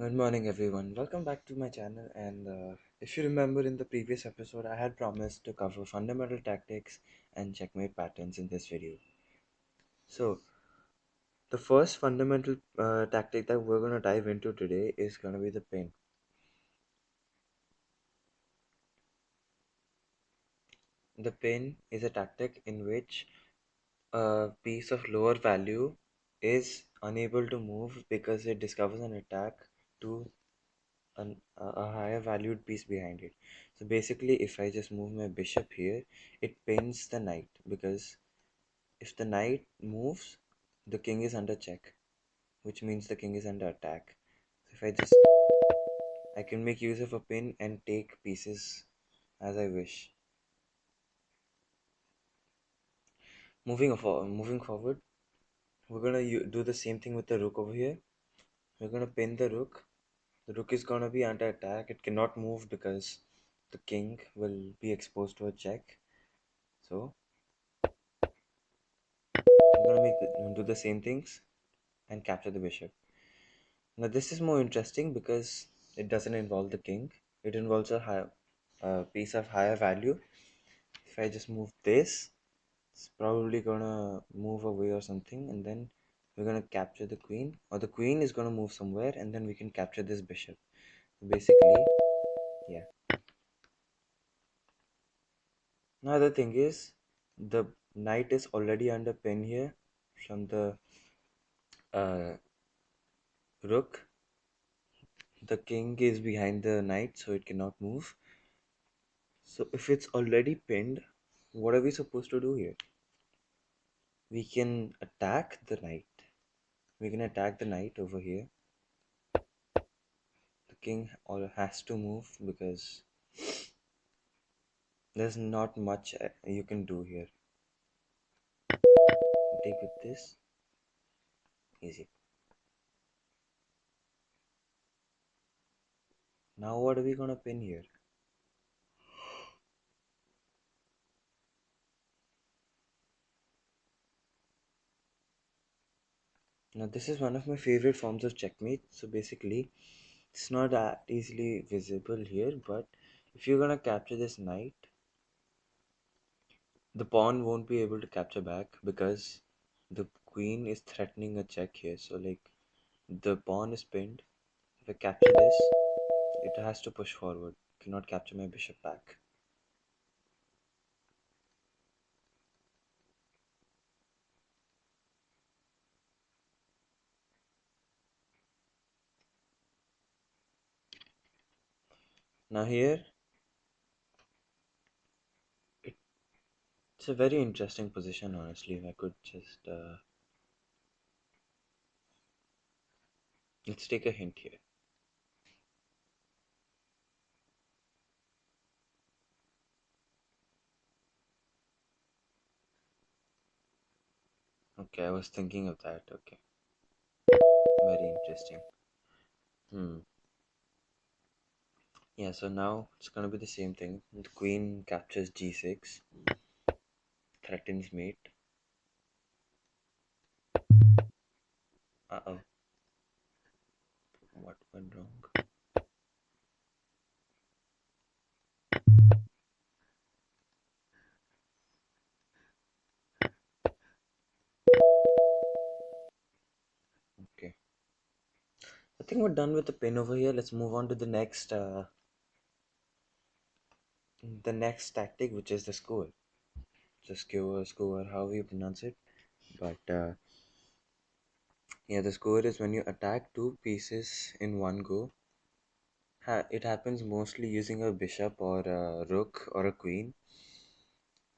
Good morning, everyone. Welcome back to my channel. And if you remember in the previous episode, I had promised to cover fundamental tactics and checkmate patterns in this video. So, the first fundamental tactic that we're going to dive into today is going to be the pin. The pin is a tactic in which a piece of lower value is unable to move because it discovers an attack to a higher valued piece behind it. So basically, if I just move my bishop here, it pins the knight because if the knight moves, the king is under check, which means the king is under attack. So if I can make use of a pin and take pieces as I wish. Moving forward, we're gonna do the same thing with the rook over here. We're gonna pin the rook. The rook is gonna be under attack. It cannot move because the king will be exposed to a check. So I'm gonna do the same things and capture the bishop. Now this is more interesting because it doesn't involve the king. It involves a piece of higher value. If I just move this, it's probably gonna move away or something, and then we're gonna capture the queen, or the queen is gonna move somewhere, and then we can capture this bishop. Basically, yeah. Now the thing is, the knight is already under pin here from the uh, rook. The king is behind the knight, so it cannot move. So if it's already pinned, what are we supposed to do here? We can attack the knight. We can attack the knight over here. The king all has to move because there's not much you can do here. Take with this. Easy. Now what are we gonna pin here? Now this is one of my favorite forms of checkmate. So basically, it's not that easily visible here, but if you're gonna capture this knight, the pawn won't be able to capture back because the queen is threatening a check here. So like the pawn is pinned. If I capture this, it has to push forward. Cannot capture my bishop back. Now here, it's a very interesting position honestly. If I could just let's take a hint here. Okay, I was thinking of that. Okay, very interesting. Hmm. Yeah, so now it's gonna be the same thing. The queen captures g6, threatens mate. Uh-oh, what went wrong? Okay, I think we're done with the pin over here. Let's move on to the next tactic, which is the skewer. The skewer, however you pronounce it. But yeah, the skewer is when you attack two pieces in one go. It happens mostly using a bishop or a rook or a queen.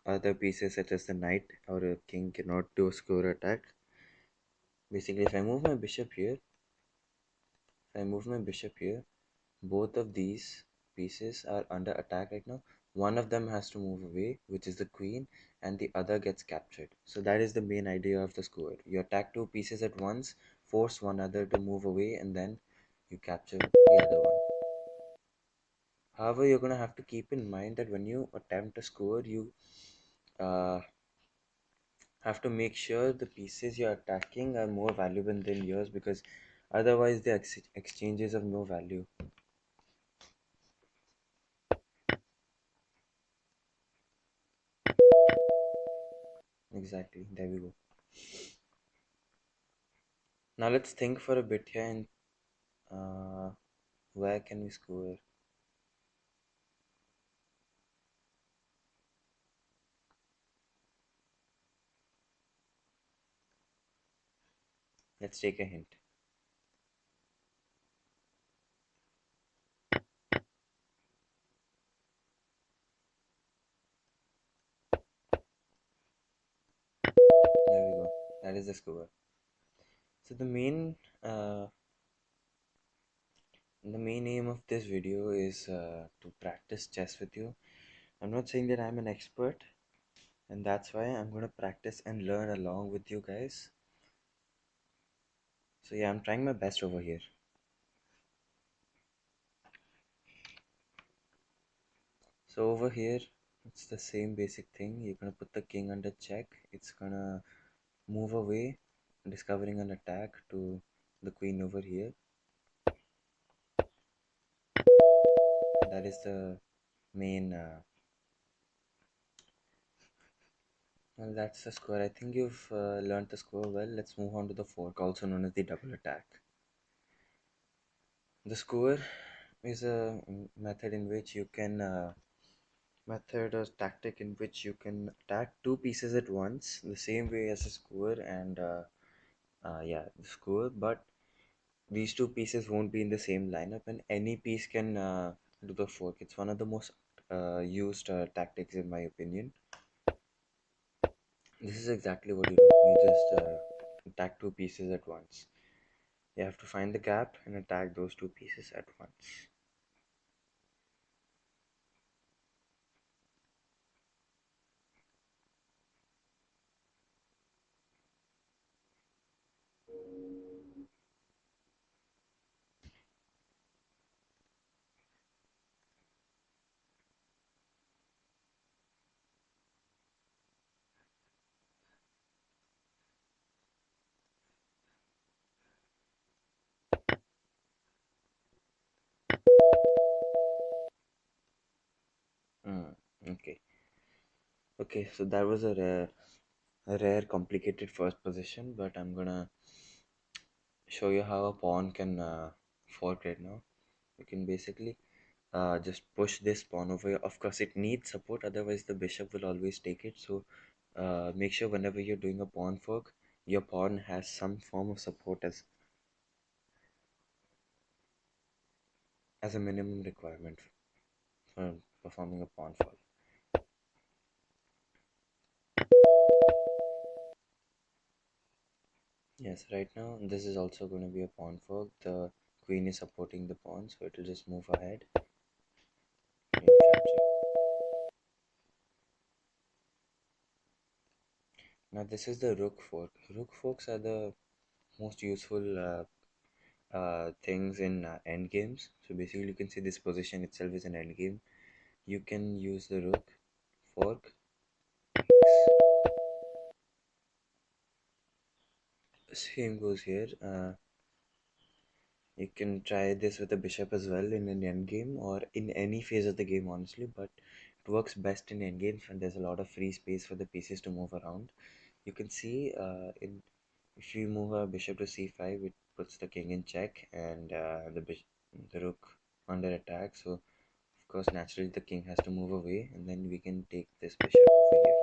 Other pieces such as the knight or a king cannot do a skewer attack. Basically, if I move my bishop here, both of these pieces are under attack right now. One of them has to move away, which is the queen, and the other gets captured. So that is the main idea of the skewer. You attack two pieces at once, force one other to move away, and then you capture the other one. However, you're going to have to keep in mind that when you attempt a skewer, you uh, have to make sure the pieces you're attacking are more valuable than yours because Otherwise, the exchanges of no value. Exactly. There we go. Now let's think for a bit here and uh, where can we score? Let's take a hint. There we go. That is the score. So uh, the main aim of this video is to practice chess with you. I'm not saying that I'm an expert, and that's why I'm going to practice and learn along with you guys. So yeah, I'm trying my best over here. So over here, it's the same basic thing. You're gonna put the king under check. It's gonna move away, discovering an attack to the queen over here. That is the main. Well, that's the score. I think you've learned the score well. Let's move on to the fork, also known as the double attack. The score is a method in which you can method or tactic in which you can attack two pieces at once, the same way as a score and yeah, the score, but these two pieces won't be in the same lineup, and any piece can do the fork. It's one of the most used tactics, in my opinion. This is exactly what you do. You just attack two pieces at once. You have to find the gap and attack those two pieces at once. Mm, okay. Okay, so that was a rare, complicated first position, but I'm gonna show you how a pawn can fork right now. You can basically just push this pawn over here. Of course, it needs support, otherwise the bishop will always take it. So make sure whenever you're doing a pawn fork, your pawn has some form of support as a minimum requirement for performing a pawn fork. Yes, right now this is also going to be a pawn fork. The queen is supporting the pawn, so it will just move ahead. Queen capture. Now this is the rook fork. Rook forks are the most useful things in end games. So basically, you can see this position itself is an end game. You can use the rook fork. Same goes here. You can try this with a bishop as well in an endgame or in any phase of the game, honestly, but it works best in endgames when there's a lot of free space for the pieces to move around. You can see in if you move a bishop to c5, it puts the king in check and the rook under attack. So of course, naturally, the king has to move away, and then we can take this bishop over here.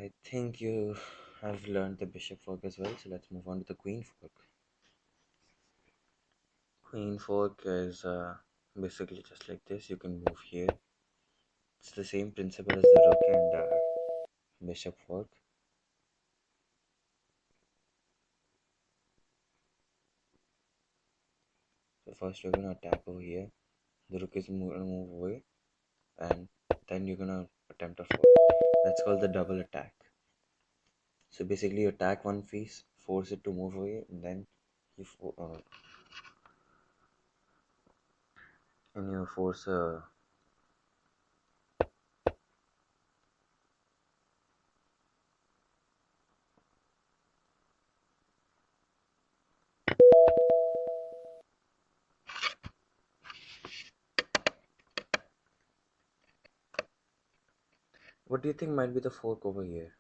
I think you have learned the bishop fork as well, so let's move on to the queen fork. Queen fork is basically just like this. You can move here. It's the same principle as the rook and bishop fork. So first you're gonna attack over here. The rook is gonna move away, and then you're gonna attempt a fork. That's called the double attack. So basically, you attack one piece, force it to move away, and then you force a What do you think might be the fork over here?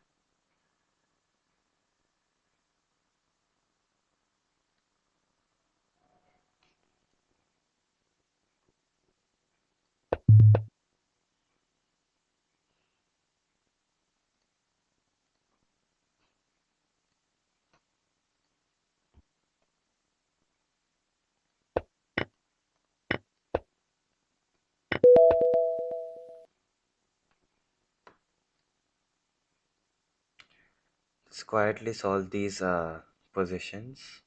Let's quietly solve these positions.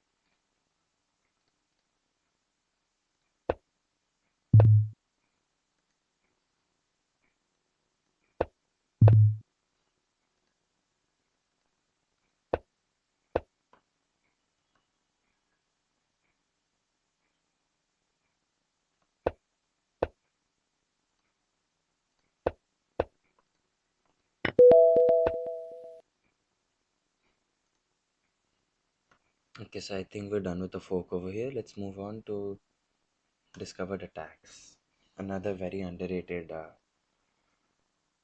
Okay, so I think we're done with the fork over here. Let's move on to discovered attacks. Another very underrated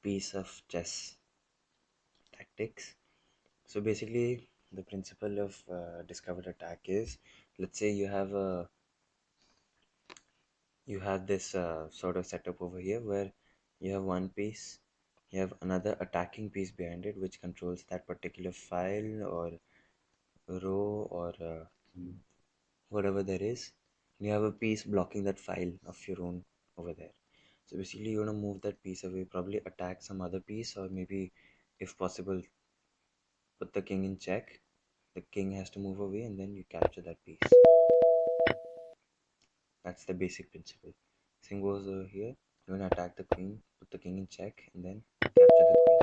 piece of chess tactics. So basically, the principle of discovered attack is, let's say you have this sort of setup over here where you have one piece, you have another attacking piece behind it which controls that particular file or row or whatever there is. You have a piece blocking that file of your own over there. So basically, you want to move that piece away, probably attack some other piece, or maybe, if possible, put the king in check. The king has to move away, and then you capture that piece. That's the basic principle. King goes over here. You're gonna attack the queen, put the king in check, and then capture the queen.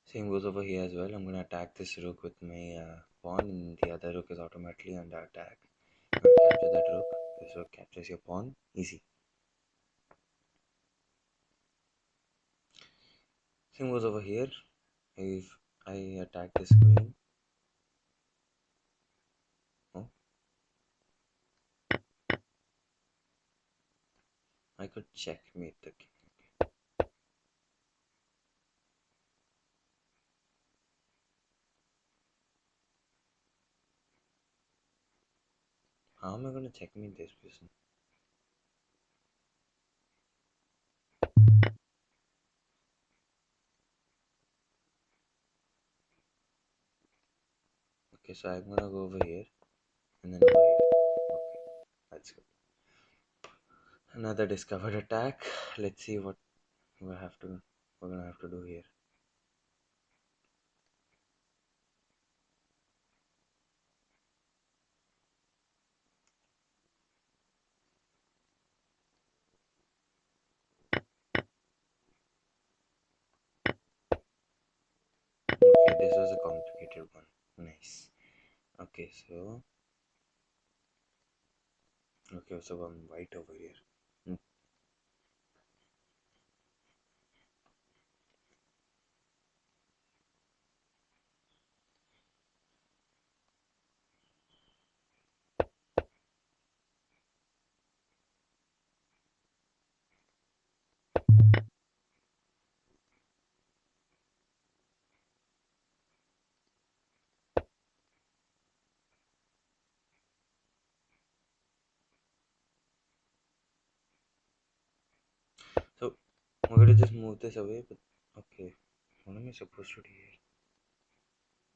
Same goes over here as well. I'm gonna attack this rook with my pawn, and the other rook is automatically under attack. I'm gonna capture that rook. This rook captures your pawn. Easy. Same goes over here. If I attack this queen, oh, I could checkmate the king. How am I gonna checkmate this person? Okay, so I'm gonna go over here and then over here. Okay, that's good. Another discovered attack. Let's see what we have to we're gonna have to do here. Okay, this was a complicated one. Nice. Okay, so I'm white over here. Mm, So we're gonna just move this away, but okay. What am I supposed to do here?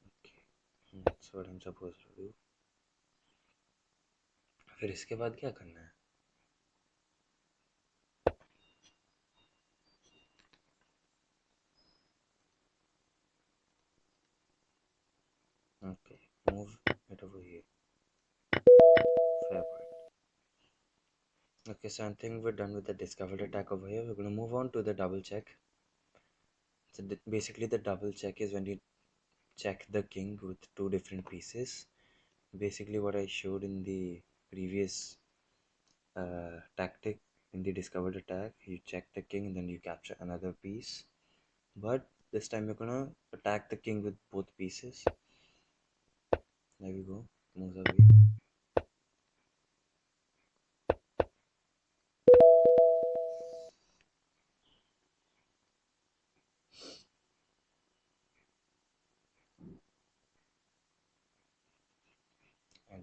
Okay, that's what I'm supposed to do. फिर इसके बाद क्या करना है? Okay, move it over here. Fair point. Okay, so I think we're done with the discovered attack over here. We're gonna move on to the double check. So basically, the double check is when you check the king with two different pieces. Basically, what I showed in the previous tactic in the discovered attack, you check the king and then you capture another piece. But this time you're gonna attack the king with both pieces. There we go. Moves away.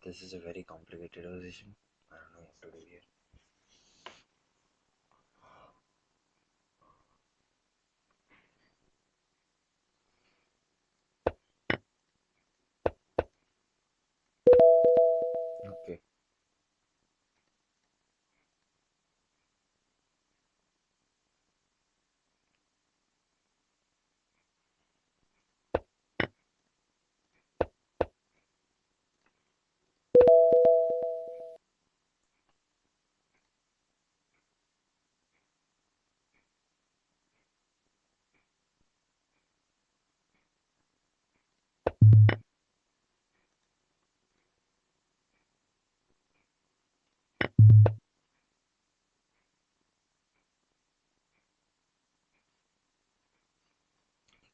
This is a very complicated position. I don't know what to do here. Okay.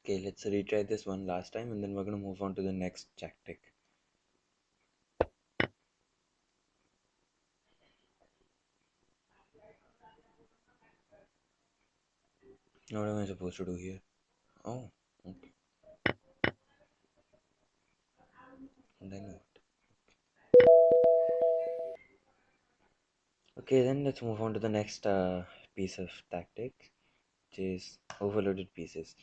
Okay, let's retry this one last time and then we're gonna move on to the next tactic. What am I supposed to do here? Oh, okay. And then what? Okay, then let's move on to the next piece of tactic, which is overloaded pieces.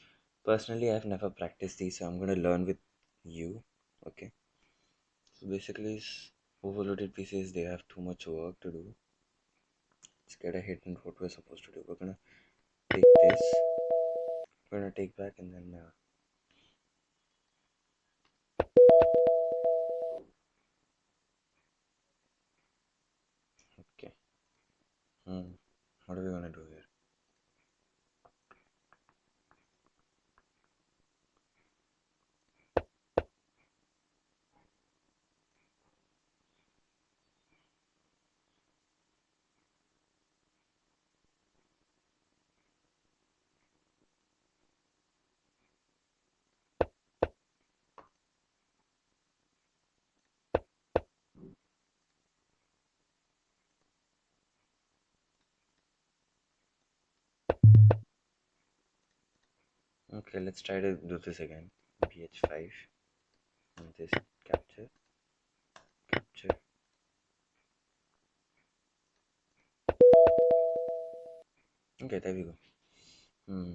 Personally, I've never practiced these, so I'm gonna learn with you. Okay. So basically, overloaded pieces, they have too much work to do. Let's get ahead in what we're supposed to do. We're gonna take this, we're gonna take back, and then okay. What are we gonna do here? Okay, let's try to do this again. BH5 and this capture, capture. Okay, there we go. Hmm.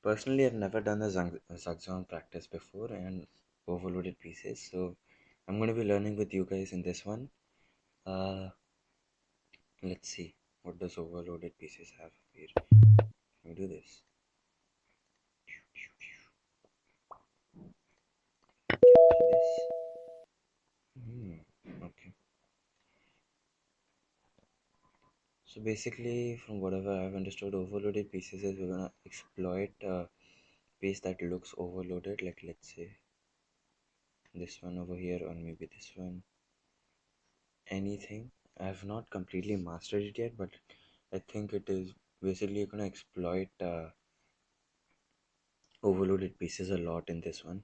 Personally, I've never done a Zugzwang practice before and overloaded pieces, so I'm going to be learning with you guys in this one. Uh, let's see, what does overloaded pieces have here? Let me do this. Capture this. Okay. So basically, from whatever I've understood, overloaded pieces is we're gonna exploit a piece that looks overloaded, like let's say this one over here, or maybe this one. Anything. I've not completely mastered it yet, but I think it is basically gonna exploit overloaded pieces a lot in this one.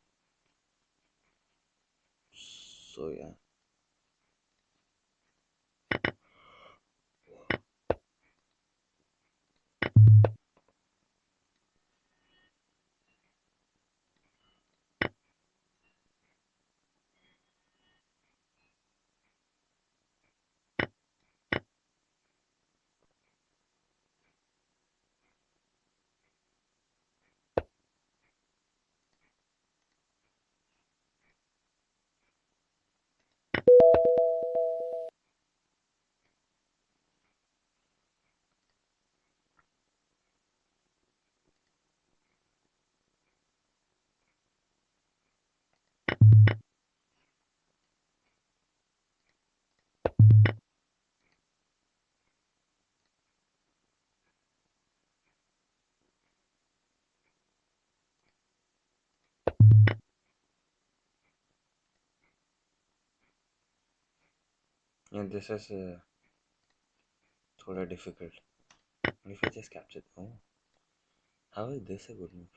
So yeah. And this is sort of difficult. What if I just capture? Oh, how is this a good move?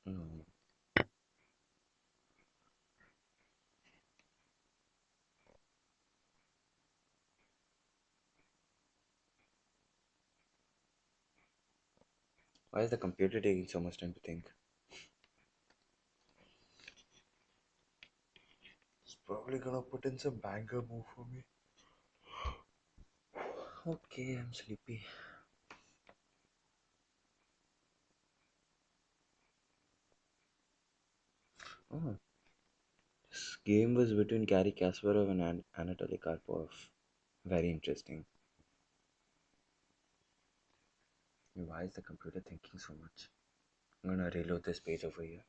No. Why is the computer taking so much time to think? Probably gonna put in some banger move for me. Okay, I'm sleepy. Oh, this game was between Gary Kasparov and Anatoly Karpov. Very interesting. Why is the computer thinking so much? I'm gonna reload this page over here.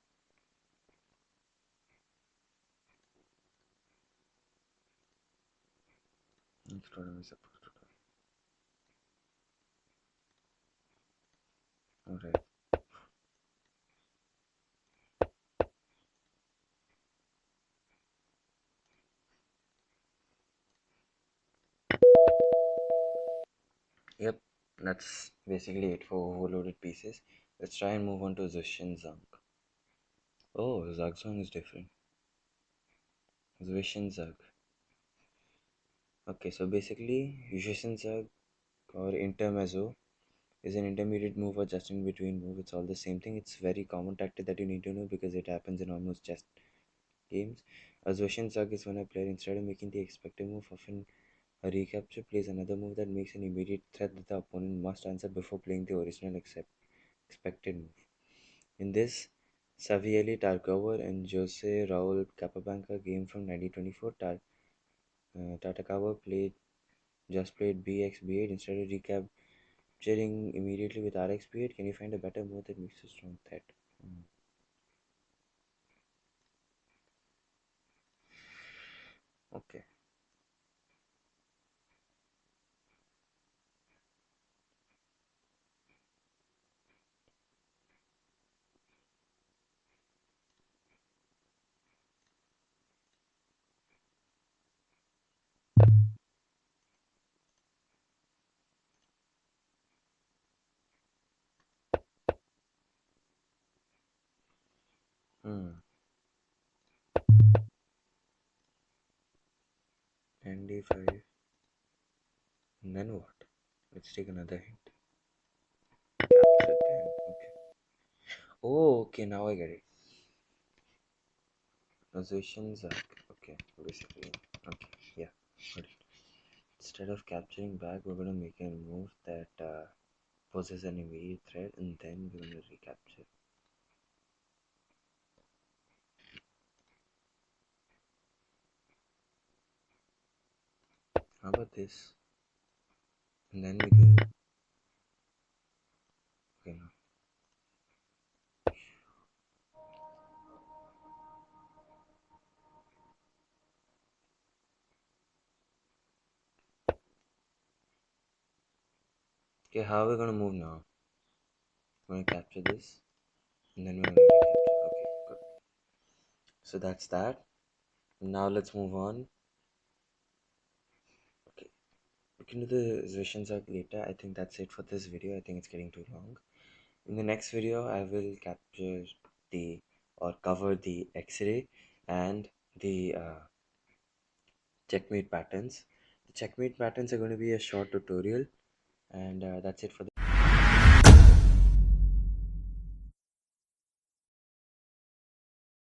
Next, what am I supposed to do? Alright. Yep, that's basically it for overloaded pieces. Let's try and move on to Zushin Zang. Oh, Zagzong is different. Zushin Zag. Okay, so basically, Zushin Zag or Intermezzo is an intermediate move or just in between move. It's all the same thing. It's very common tactic that you need to know because it happens in almost chess games. A Zushin Zag is when a player, instead of making the expected move, often a recapture, plays another move that makes an immediate threat that the opponent must answer before playing the original expected move. In this Savielli Tarkova and Jose Raul Capablanca game from 1924, Tatakawa played BX-B8 instead of recapturing immediately with RX-B8. Can you find a better move that makes a strong threat? Hmm. Okay. Hmm. ND5. And then what? Let's take another hint. Capture then. Okay. Oh, okay. Now I get it. Positions. Okay. Basically. Okay. Yeah. Got it. Instead of capturing back, we're gonna make a move that poses an immediate threat, and then we're gonna recapture. How about this? And then we go. Okay. Now. Okay. How are we gonna move now? We're gonna capture this, and then we're gonna recapture. Okay. Good. So that's that. Now let's move on. Okay. We can do the revisions out later. I think that's it for this video. I think it's getting too long. In the next video, I will capture the or cover the X-ray and the checkmate patterns. The checkmate patterns are going to be a short tutorial, and that's it for